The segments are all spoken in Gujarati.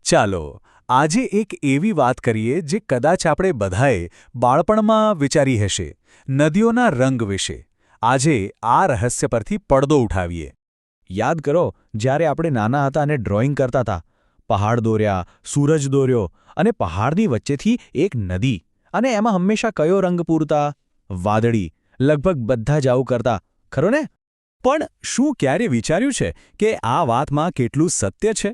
ચાલો આજે એક એવી વાત કરીએ જે કદાચ આપણે બધાએ બાળપણમાં વિચારી હશે, નદીઓના રંગ વિશે. આજે આ રહસ્ય પરથી પડદો ઉઠાવીએ. યાદ કરો જ્યારે આપણે નાના હતા અને ડ્રોઈંગ કરતા હતા. પહાડ દોર્યા, સૂરજ દોર્યો અને પહાડની વચ્ચેથી એક નદી, અને એમાં હંમેશા કયો રંગ પૂરતા? વાદળી. લગભગ બધા જ આવું કરતા, ખરો ને? પણ શું ક્યારે વિચાર્યું છે કે આ વાતમાં કેટલું સત્ય છે?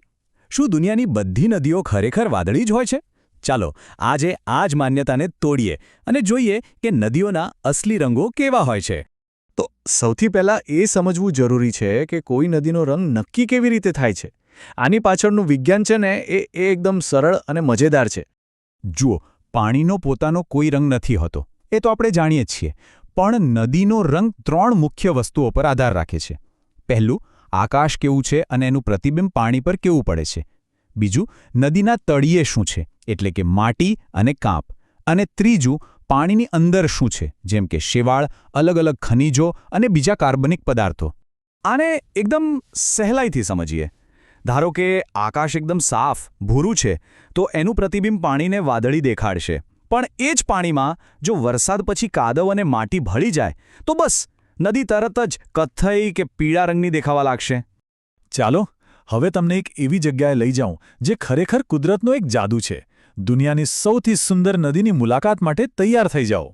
શું દુનિયાની બધી નદીઓ ખરેખર વાદળી જ હોય છે? ચાલો આજે આ જ માન્યતાને તોડીએ અને જોઈએ કે નદીઓના અસલી રંગો કેવા હોય છે. તો સૌથી પહેલાં એ સમજવું જરૂરી છે કે કોઈ નદીનો રંગ નક્કી કેવી રીતે થાય છે. આની પાછળનું વિજ્ઞાન છે ને એ એકદમ સરળ અને મજેદાર છે. જુઓ, પાણીનો પોતાનો કોઈ રંગ નથી હોતો, એ તો આપણે જાણીએ જ છીએ. પણ નદીનો રંગ 3 મુખ્ય વસ્તુઓ પર આધાર રાખે છે. પહેલું, આકાશ કેવું છે અને એનું પ્રતિબિંબ પાણી પર કેવું પડે છે. બીજું, નદીના તળિયે શું છે, એટલે કે માટી અને કાંપ. અને ત્રીજું, પાણીની અંદર શું છે, જેમ કે શેવાળ, અલગ અલગ ખનિજો અને બીજા કાર્બનિક પદાર્થો. આને એકદમ સહેલાઈથી સમજીએ. ધારો કે આકાશ એકદમ સાફ, ભૂરું છે, તો એનું પ્રતિબિંબ પાણીને વાદળી દેખાડશે. પણ એ જ પાણીમાં જો વરસાદ પછી કાદવ અને માટી ભળી જાય, તો બસ નદી તરત જ કથ્થઈ કે પીળા રંગની દેખાવા લાગશે. ચાલો હવે તમને એક એવી જગ્યાએ લઈ જાઉં જે ખરેખર કુદરતનો એક જાદુ છે. દુનિયાની સૌથી સુંદર નદીની મુલાકાત માટે તૈયાર થઈ જાઓ.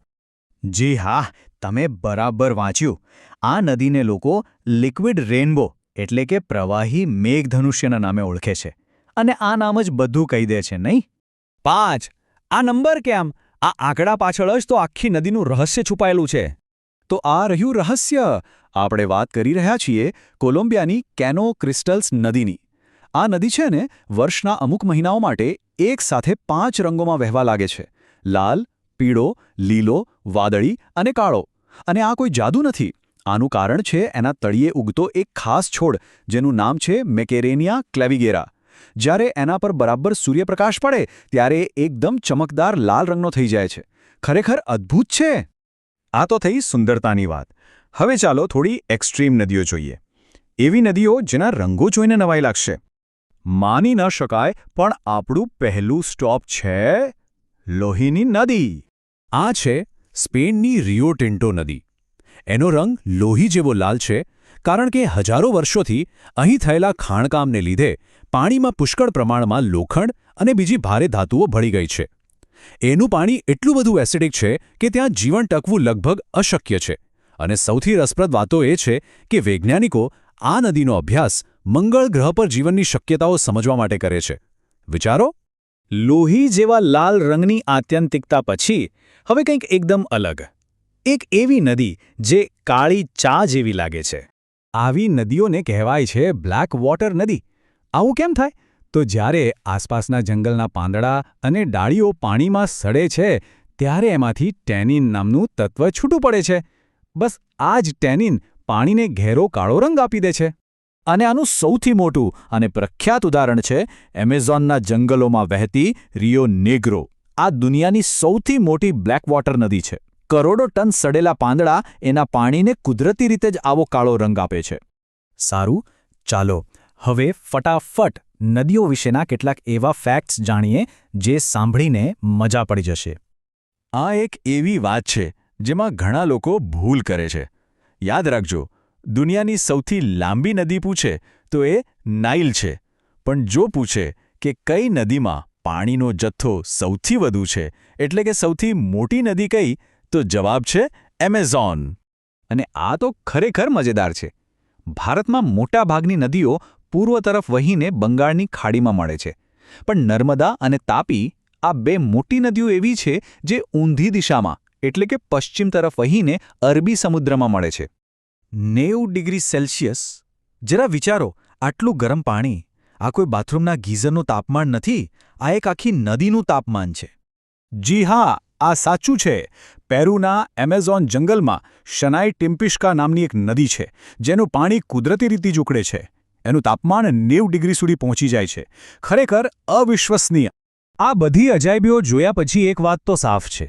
જી હા, તમે બરાબર વાંચ્યું. આ નદીને લોકો લિક્વિડ રેઇનબો એટલે કે પ્રવાહી મેઘધનુષ્યના નામે ઓળખે છે. અને આ નામ જ બધું કહી દે છે, નહીં? 5 આ નંબર કેમ? આ આંકડા પાછળ જ તો આખી નદીનું રહસ્ય છુપાયેલું છે. તો આ રહ્યું રહસ્ય. આપણે વાત કરી રહ્યા છીએ કોલંબિયાની કેનો ક્રિસ્ટલ્સ નદીની. આ નદી છે ને વર્ષના અમુક મહિનાઓ માટે એક સાથે 5 રંગોમાં વહેવા લાગે છે: લાલ, પીળો, લીલો, વાદળી અને કાળો. અને આ કોઈ જાદુ નથી. આનું કારણ છે એના તળિયે ઉગતો એક ખાસ છોડ જેનું નામ છે મેકેરેનિયા ક્લેવિગેરા. જ્યારે એના પર બરાબર સૂર્યપ્રકાશ પડે ત્યારે એકદમ ચમકદાર લાલ રંગનો થઈ જાય છે. ખરેખર અદ્ભુત છે. આ તો થઈ સુંદરતાની વાત. હવે ચાલો થોડી એક્સ્ટ્રીમ નદીઓ જોઈએ. એવી નદીઓ જેના રંગો જોઈને નવાઈ લાગશે. માની ન શકાય, પણ આપણું પહેલું સ્ટોપ છે લોહીની નદી. આ છે સ્પેનની રિયો ટિન્ટો નદી. એનો રંગ લોહી જેવો લાલ છે કારણ કે હજારો વર્ષોથી અહીં થયેલા ખાણકામને લીધે પાણીમાં પુષ્કળ પ્રમાણમાં લોખંડ અને બીજી ભારે ધાતુઓ ભળી ગઈ છે. એનું પાણી એટલું બધું એસિડિક છે કે ત્યાં જીવન ટકવું લગભગ અશક્ય છે. અને સૌથી રસપ્રદ વાતો એ છે કે વૈજ્ઞાનિકો આ નદીનો અભ્યાસ મંગળ ગ્રહ પર જીવનની શક્યતાઓ સમજવા માટે કરે છે. વિચારો, લોહી જેવા લાલ રંગની આત્યંતિકતા પછી હવે કંઈક એકદમ અલગ. એક એવી નદી જે કાળી ચા જેવી લાગે છે. આવી નદીઓને કહેવાય છે બ્લેક વોટર નદી. આવું કેમ થાય? તો જ્યારે આસપાસના જંગલના પાંદડા અને ડાળીઓ પાણીમાં સડે છે ત્યારે એમાંથી ટેનિન નામનું તત્વ છૂટું પડે છે. બસ આ જ ટેનિન પાણીને ઘેરો કાળો રંગ આપી દે છે. અને આનું સૌથી મોટું અને પ્રખ્યાત ઉદાહરણ છે એમેઝોનના જંગલોમાં વહેતી રિયો નેગ્રો. આ દુનિયાની સૌથી મોટી બ્લેક વોટર નદી છે. કરોડો ટન સડેલા પાંદડા એના પાણીને કુદરતી રીતે જ આવો કાળો રંગ આપે છે. સારું, ચાલો હવે ફટાફટ નદીઓ વિશેના કેટલાક એવા ફેક્ટ્સ જાણીએ જે સાંભળીને મજા પડી જશે. આ એક એવી વાત છે જેમાં ઘણા લોકો ભૂલ કરે છે. યાદ રાખજો, દુનિયાની સૌથી લાંબી નદી પૂછે તો એ નાઇલ છે. પણ જો પૂછે કે કઈ નદીમાં પાણીનો જથ્થો સૌથી વધુ છે, એટલે કે સૌથી મોટી નદી કઈ, તો જવાબ છે એમેઝોન. અને આ તો ખરેખર મજેદાર છે. ભારતમાં મોટાભાગની નદીઓ પૂર્વ તરફ વહીને બંગાળની ખાડીમાં મળે છે. પણ નર્મદા અને તાપી, આ 2 મોટી નદીઓ એવી છે જે ઊંધી દિશામાં એટલે કે પશ્ચિમ તરફ વહીને અરબી સમુદ્રમાં મળે છે. 90 ડિગ્રી સેલ્સિયસ! જરા વિચારો, આટલું ગરમ પાણી! આ કોઈ બાથરૂમના ગીઝરનું તાપમાન નથી, આ એક આખી નદીનું તાપમાન છે. જી હા, આ સાચું છે. પેરુના એમેઝોન જંગલમાં શનાઈ ટિમ્પિશ્કા નામની એક નદી છે જેનું પાણી કુદરતી રીતે જ ઉકળે છે. એનું તાપમાન 90 ડિગ્રી સુધી પહોંચી જાય છે. ખરેખર અવિશ્વસનીય. આ બધી અજાયબીઓ જોયા પછી એક વાત તો સાફ છે: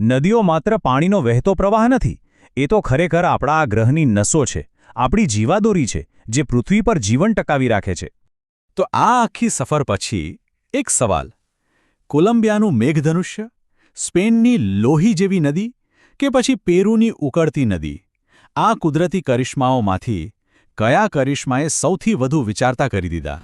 નદીઓ માત્ર પાણીનો વહેતો પ્રવાહ નથી. એ તો ખરેખર આપણા આ ગ્રહની નસો છે, આપણી જીવાદોરી છે જે પૃથ્વી પર જીવન ટકાવી રાખે છે. તો આ આખી સફર પછી એક સવાલ, કોલંબિયાનું મેઘધનુષ્ય, સ્પેનની લોહી જેવી નદી કે પછી પેરુની ઉકળતી નદી, આ કુદરતી કરિશ્માઓમાંથી કયા કરિશ્માએ સૌથી વધુ વિચારતા કરી દીધા?